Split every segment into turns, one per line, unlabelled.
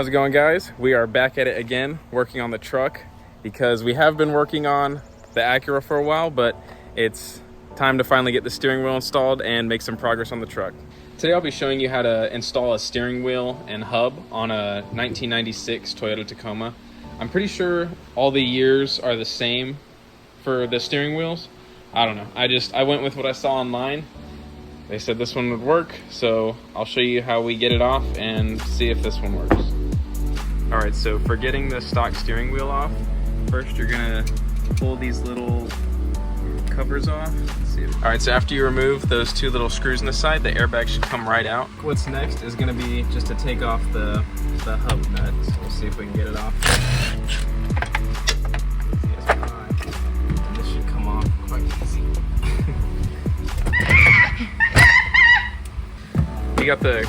How's it going, guys? We are back at it again, working on the truck because we have been working on the Acura for a while, but it's time to finally get the steering wheel installed and make some progress on the truck. Today I'll be showing you how to install a steering wheel and hub on a 1996 Toyota Tacoma. I'm pretty sure all the years are the same for the steering wheels. I don't know. I went with what I saw online. They said this one would work, so I'll show you how we get it off and see if this one works. All right, so for getting the stock steering wheel off, first you're gonna pull these little covers off. Let's see. All right, so after you remove those two little screws in the side, the airbag should come right out. What's next is gonna be just to take off the hub nut. So we'll see if we can get it off. And this should come off quite easy. We got the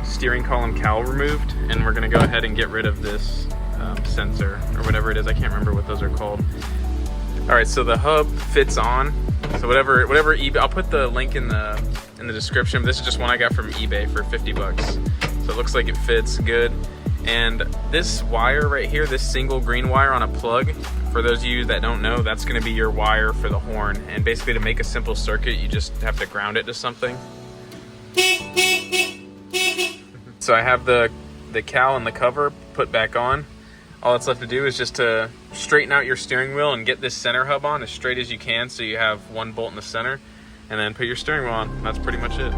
steering column cowl removed, and we're gonna go ahead and get rid of this sensor or whatever it is. I can't remember what those are called. All right, so the hub fits on. So whatever eBay, I'll put the link in the description. This is just one I got from eBay for 50 bucks. So it looks like it fits good. And this wire right here, this single green wire on a plug, for those of you that don't know, that's gonna be your wire for the horn. And basically to make a simple circuit, you just have to ground it to something. So I have the cowl and the cover put back on. All that's left to do is just to straighten out your steering wheel and get this center hub on as straight as you can so you have one bolt in the center, and then put your steering wheel on. That's pretty much it.